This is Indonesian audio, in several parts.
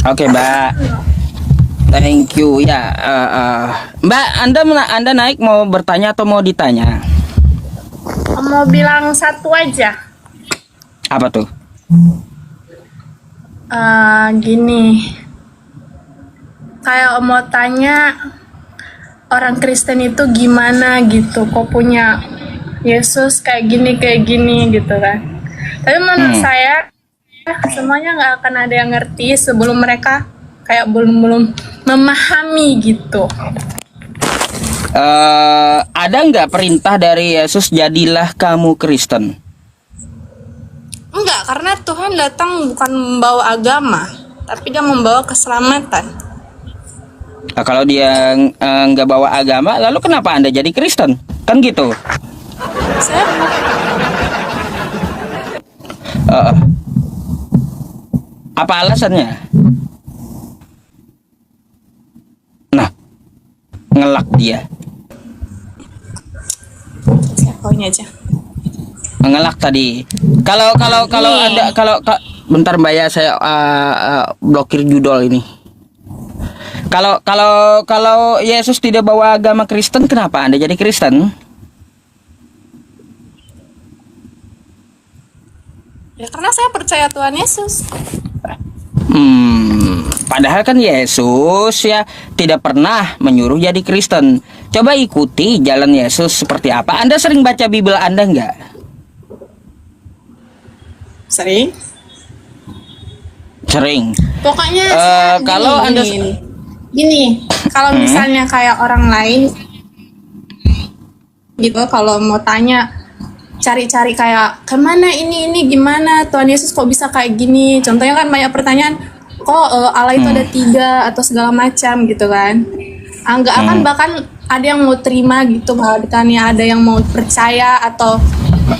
Oke, Mbak. Thank you ya. Mbak, Anda naik mau bertanya atau mau ditanya? Mau bilang satu aja. Apa tuh? Gini, kayak mau tanya orang Kristen itu gimana gitu, kok punya Yesus kayak gini gitu kan. Tapi menurut saya semuanya nggak akan ada yang ngerti sebelum mereka kayak belum memahami gitu. Ada nggak perintah dari Yesus jadilah kamu Kristen? Enggak, karena Tuhan datang bukan membawa agama, tapi dia membawa keselamatan. Nah, kalau dia nggak bawa agama, lalu kenapa Anda jadi Kristen? Kan gitu. Saya Apa alasannya? Nah, ngelak dia. pokoknya aja. Mengelak tadi. Kalau Anda bentar Mbak ya, saya blokir judul ini. Kalau Yesus tidak bawa agama Kristen, kenapa Anda jadi Kristen? Ya karena saya percaya Tuhan Yesus. Padahal kan Yesus ya tidak pernah menyuruh jadi Kristen. Coba ikuti jalan Yesus seperti apa. Anda sering baca Bible Anda enggak? Sering. Pokoknya kalau Anda gini, kalau misalnya kayak orang lain gitu, kalau mau tanya cari-cari kayak kemana ini gimana Tuhan Yesus kok bisa kayak gini, contohnya kan banyak pertanyaan kok Allah itu ada 3 atau segala macam gitu kan, nggak akan bahkan ada yang mau terima gitu, bahkan ada yang mau percaya, atau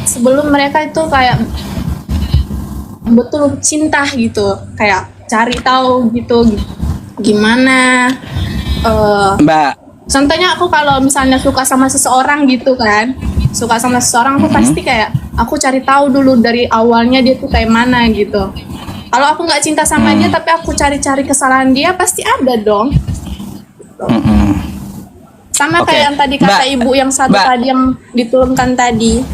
sebelum mereka itu kayak betul cinta gitu, kayak cari tahu gitu gimana. Mbak, Contohnya aku kalau misalnya suka sama seseorang gitu kan, aku pasti kayak aku cari tahu dulu dari awalnya dia tuh kayak mana gitu. Kalau aku nggak cinta sama dia tapi aku cari-cari kesalahan dia, pasti ada dong. Sama kayak yang tadi kata ibu yang satu tadi yang diturunkan tadi.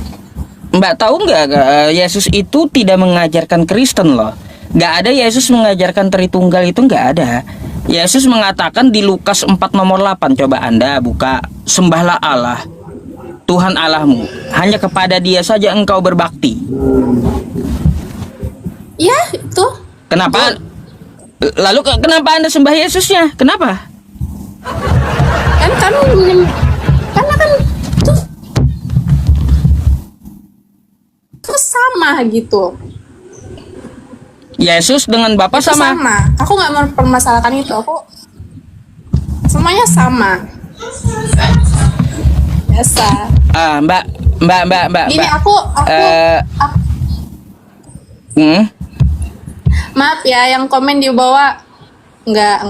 Mbak tahu nggak Yesus itu tidak mengajarkan Kristen loh. Nggak ada Yesus mengajarkan Tritunggal, itu nggak ada. Yesus mengatakan di Lukas 4 nomor 8, coba Anda buka, sembahlah Allah Tuhan Allahmu, hanya kepada Dia saja engkau berbakti. Ya itu. Kenapa? Lalu kenapa Anda sembah Yesusnya? Kenapa? Kan karena kan tuh sama gitu. Yesus dengan Bapa Itu sama. Aku nggak mempermasalahkan itu. Aku semuanya sama. Biasa. Mbak. Gini, aku maaf ya, yang komen di bawah enggak.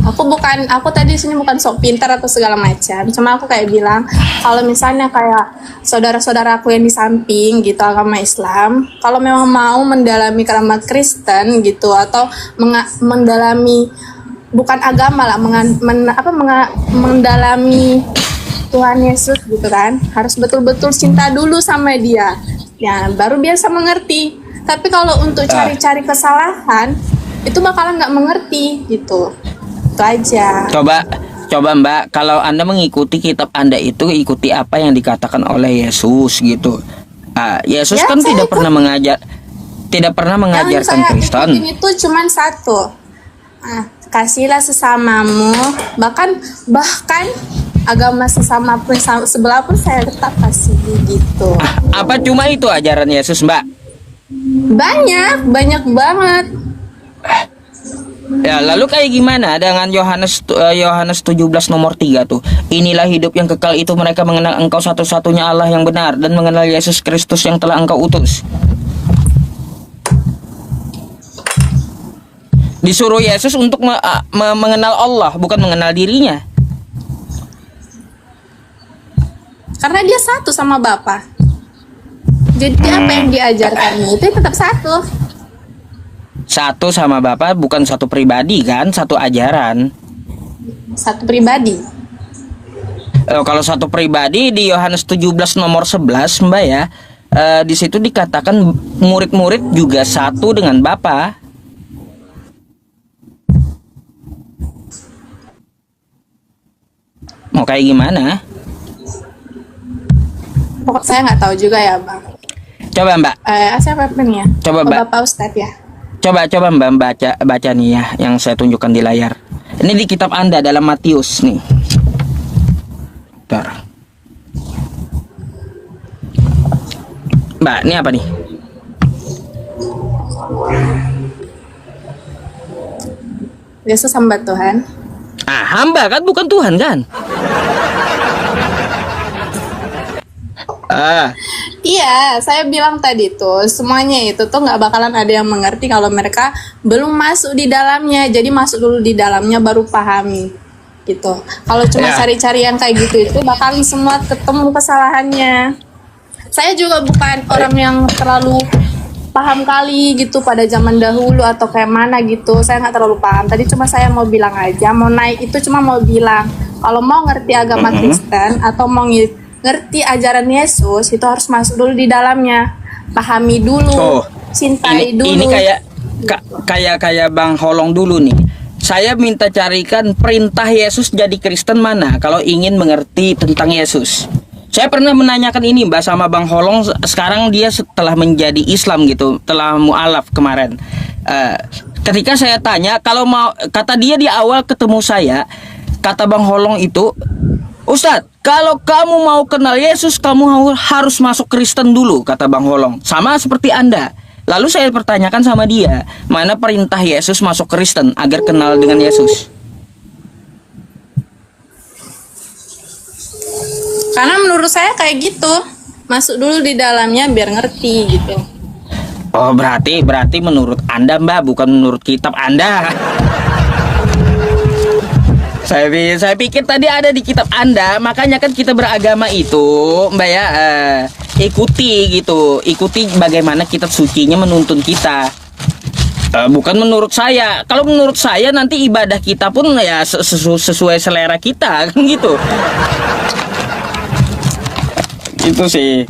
Aku tadi di sini bukan sok pintar atau segala macam. Cuma aku kayak bilang kalau misalnya kayak saudara-saudaraku yang di samping gitu agama Islam, kalau memang mau mendalami agama Kristen gitu, atau mendalami bukan agama lah, mendalami Tuhan Yesus gitu kan, harus betul-betul cinta dulu sama Dia. Ya, baru biasa mengerti. Tapi kalau untuk cari-cari kesalahan, itu bakalan nggak mengerti gitu. Itu aja. Coba Mbak, kalau Anda mengikuti kitab Anda itu ikuti apa yang dikatakan oleh Yesus gitu. Yesus Ya, kan saya tidak pernah mengajarkan Kristen. Yang itu cuman satu. Kasihlah sesamamu, bahkan agama sesama pun sebelah pun saya tetap kasih gitu. Apa cuma itu ajaran Yesus, Mbak? Banyak banget. Ya, lalu kayak gimana dengan Yohanes 17 nomor 3 tuh. Inilah hidup yang kekal, itu mereka mengenal engkau satu-satunya Allah yang benar dan mengenal Yesus Kristus yang telah engkau utus. Disuruh Yesus untuk mengenal Allah, bukan mengenal dirinya. Karena dia satu sama Bapa. Jadi apa yang diajarkan itu tetap satu. Satu sama Bapa bukan satu pribadi kan, satu ajaran. Satu pribadi. Kalau satu pribadi di Yohanes 17 nomor 11 Mbak ya, di situ dikatakan murid-murid juga satu dengan Bapa. Mau kayak gimana? Pokok saya nggak tahu juga ya bang. Coba Mbak, Siapa ya? Coba, Oh, Mbak. Bapak Ustadz ya. coba Mbak baca nih ya, yang saya tunjukkan di layar. Ini di kitab Anda dalam Matius nih. Bentar. Mbak, ini apa nih? Yesus hamba Tuhan. Hamba kan, bukan Tuhan kan? Iya, saya bilang tadi tuh semuanya itu tuh nggak bakalan ada yang mengerti kalau mereka belum masuk di dalamnya. Jadi masuk dulu di dalamnya baru pahami gitu. Kalau cuma Ya. cari-cari yang kayak gitu itu bakalan semua ketemu kesalahannya. Saya juga bukan orang yang terlalu paham kali gitu pada zaman dahulu atau kayak mana gitu. Saya nggak terlalu paham. Tadi cuma saya mau bilang aja, mau naik itu cuma mau bilang kalau mau ngerti agama Kristen atau mau ngerti ajaran Yesus itu harus masuk dulu di dalamnya, pahami dulu, cintai dulu. Ini kayak Bang Holong dulu nih. Saya minta carikan perintah Yesus jadi Kristen mana kalau ingin mengerti tentang Yesus. Saya pernah menanyakan ini Mbak sama Bang Holong. Sekarang dia setelah menjadi Islam gitu, telah mualaf kemarin. Ketika saya tanya, kalau mau, kata dia di awal ketemu saya, kata Bang Holong itu, Ustadz, kalau kamu mau kenal Yesus, kamu harus masuk Kristen dulu, kata Bang Holong. Sama seperti Anda. Lalu saya pertanyakan sama dia, mana perintah Yesus masuk Kristen agar kenal dengan Yesus? Karena menurut saya kayak gitu, masuk dulu di dalamnya biar ngerti gitu. Oh, berarti menurut Anda Mbak, bukan menurut kitab Anda. Saya pikir tadi ada di kitab Anda, makanya kan kita beragama itu, Mbak ya, ikuti gitu, ikuti bagaimana kitab sucinya menuntun kita. Bukan menurut saya. Kalau menurut saya nanti ibadah kita pun ya sesuai selera kita kan gitu. Itu sih.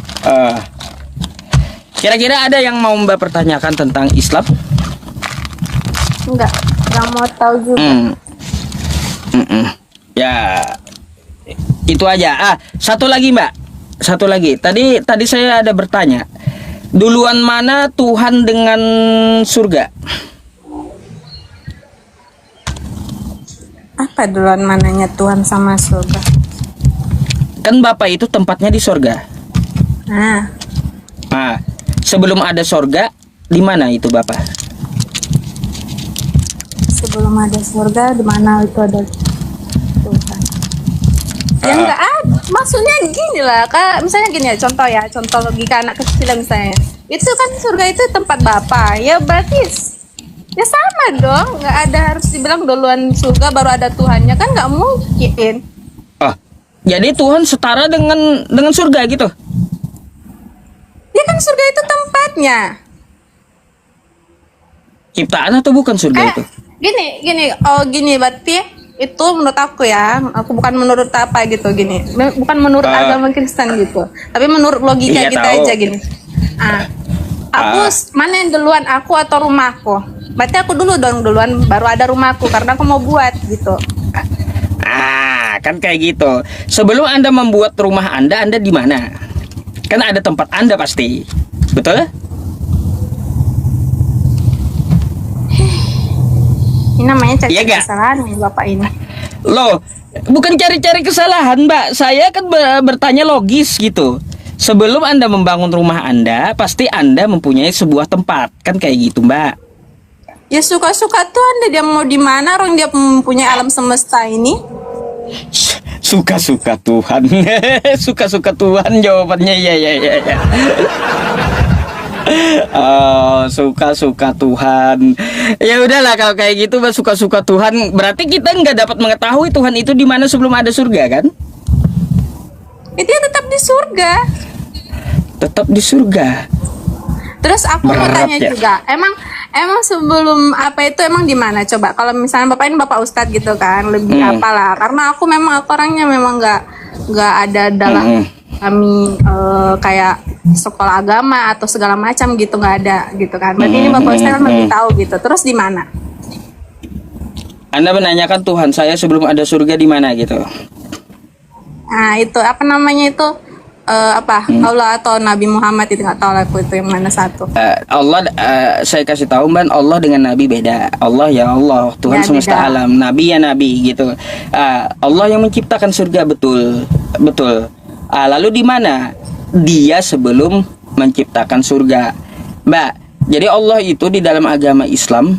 Kira-kira ada yang mau Mbak pertanyakan tentang Islam? Enggak mau tahu juga. Ya, itu aja. Satu lagi Mbak, satu lagi. Tadi saya ada bertanya, duluan mana Tuhan dengan surga? Apa duluan mananya Tuhan sama surga? Kan Bapak itu tempatnya di surga. Nah, Sebelum ada surga, di mana itu Bapak? sebelum ada surga di mana itu ada Tuhan? Ya enggak ada. Maksudnya gini lah, Kak. Misalnya gini ya, contoh logika anak kecil misalnya. Itu kan surga itu tempat Bapak. Ya berarti ya sama dong. Nggak ada harus dibilang duluan surga baru ada Tuhannya, kan nggak mungkin. Jadi Tuhan setara dengan surga gitu? Ya kan surga itu tempatnya. Ciptaan atau bukan surga itu? Gini berarti itu menurut aku ya, aku bukan menurut apa gitu gini, bukan menurut agama Kristen gitu, tapi menurut logika Iya, kita tahu. aja gini. Mana yang duluan, aku atau rumahku? Berarti aku duluan baru ada rumahku karena aku mau buat gitu. Kan kayak gitu. Sebelum Anda membuat rumah Anda di mana? Kan ada tempat Anda pasti. Betul? Ini namanya cari Iya nggak? kesalahan nih Bapak ini. Loh, bukan cari-cari kesalahan, Mbak. Saya kan bertanya logis gitu. Sebelum Anda membangun rumah Anda, pasti Anda mempunyai sebuah tempat. Kan kayak gitu, Mbak. Ya suka-suka tuh Anda, dia mau di mana, orang dia mempunyai alam semesta ini. Suka-suka Tuhan. Suka-suka Tuhan jawabannya. Ya. Oh, suka-suka Tuhan. Ya udahlah kalau kayak gitu, Mbak, suka-suka Tuhan. Berarti kita nggak dapat mengetahui Tuhan itu di mana sebelum ada surga, kan? Dia tetap di surga. Tetap di surga. Terus aku mau Berat tanya ya? juga, Emang sebelum apa itu emang di mana coba? Kalau misalnya bapak ini bapak ustadz gitu kan, lebih apalah. Karena aku orangnya memang nggak ada dalam kami kayak sekolah agama atau segala macam gitu, nggak ada gitu kan. Berarti ini bapak ustadz kan lebih tahu gitu. Terus di mana? Anda menanyakan Tuhan saya sebelum ada surga di mana gitu. Nah itu apa namanya itu Allah atau Nabi Muhammad itu nggak tahu lah aku itu yang mana satu. Allah saya kasih tahu Mbak, Allah dengan Nabi beda. Allah ya Allah, Tuhan Ya, semesta beda. alam, Nabi ya Nabi gitu. Allah yang menciptakan surga betul, betul. Lalu di mana? Dia sebelum menciptakan surga, Mbak. Jadi Allah itu di dalam agama Islam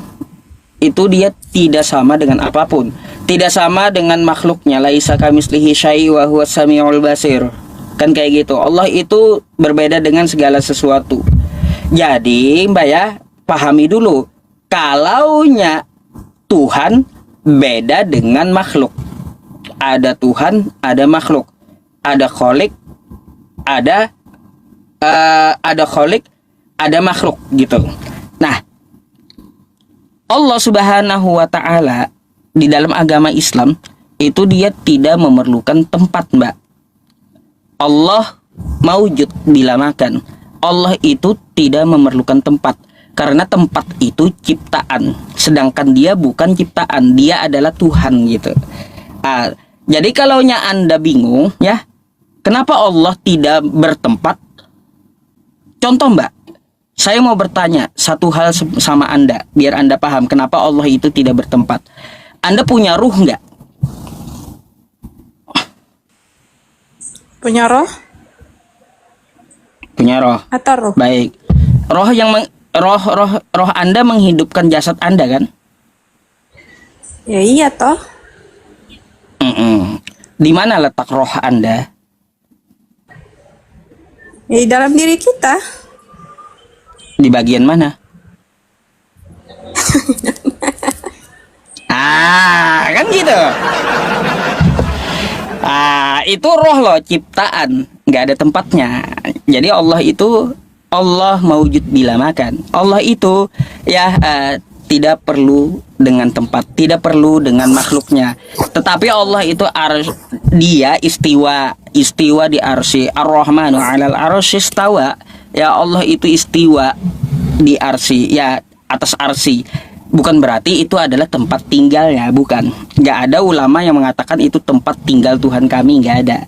itu dia tidak sama dengan apapun, tidak sama dengan makhluknya. Laisa kamitslihi syai' wa huwas samiul basir. Kan kayak gitu. Allah itu berbeda dengan segala sesuatu. Jadi Mbak ya, pahami dulu. Kalaunya Tuhan beda dengan makhluk. Ada Tuhan, ada makhluk. Ada kholik, ada kholik, ada makhluk gitu. Nah, Allah Subhanahu wa taala di dalam agama Islam itu dia tidak memerlukan tempat, Mbak. Allah maujud bila makan. Allah itu tidak memerlukan tempat karena tempat itu ciptaan, sedangkan dia bukan ciptaan, dia adalah Tuhan gitu. Jadi kalaunya Anda bingung ya, kenapa Allah tidak bertempat? Contoh Mbak, saya mau bertanya satu hal sama Anda biar Anda paham kenapa Allah itu tidak bertempat. Anda punya ruh nggak? Punya roh Punya roh. atau roh? Baik. Roh yang roh Anda menghidupkan jasad Anda kan? Ya iya toh. Di mana letak roh Anda? Ya, di dalam diri kita. Di bagian mana? Kan gitu. Itu roh loh, ciptaan, nggak ada tempatnya. Jadi Allah itu Allah maujud bila makan. Allah itu ya tidak perlu dengan tempat, tidak perlu dengan makhluknya. Tetapi Allah itu dia istiwa di arsy. Ar-Rahmanu 'alal arsy istawa. Ya Allah itu istiwa di arsy, ya atas arsy. Bukan berarti itu adalah tempat tinggalnya, bukan. Nggak ada ulama yang mengatakan itu tempat tinggal Tuhan kami, nggak ada.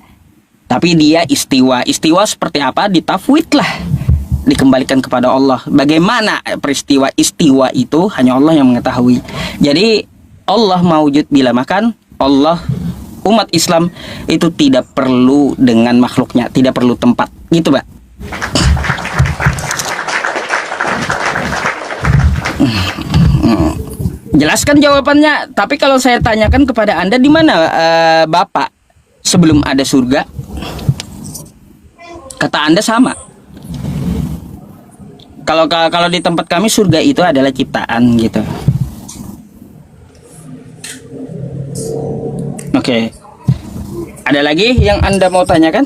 Tapi dia istiwa. Istiwa seperti apa? Ditafwid lah, dikembalikan kepada Allah. Bagaimana peristiwa istiwa itu hanya Allah yang mengetahui. Jadi Allah maujud bila makan. Allah, umat Islam itu tidak perlu dengan makhluknya, tidak perlu tempat. Gitu Mbak. Jelaskan jawabannya. Tapi kalau saya tanyakan kepada Anda, di mana Bapak sebelum ada surga? Kata Anda sama. Kalau di tempat kami surga itu adalah ciptaan gitu. Oke. Ada lagi yang Anda mau tanyakan?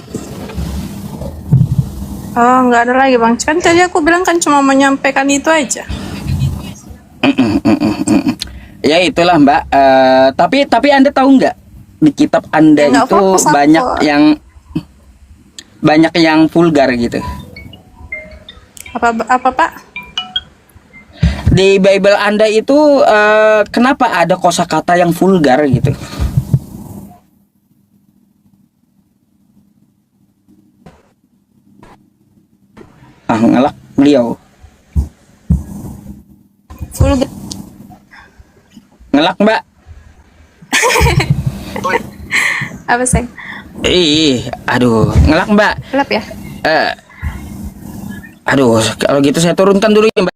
Oh, nggak ada lagi bang. Kan tadi aku bilang kan cuma menyampaikan itu aja. Ya itulah Mbak. Tapi Anda tahu nggak di kitab Anda Ya, nggak itu fokus aku. banyak yang vulgar gitu. Apa Pak? Di Bible Anda itu kenapa ada kosakata yang vulgar gitu? Ngelak beliau. Vulgar. Ngelak Mbak. Apa sih? Aduh, ngelak Mbak. Gelap ya? Aduh, kalau gitu saya turunkan dulu ya Mbak.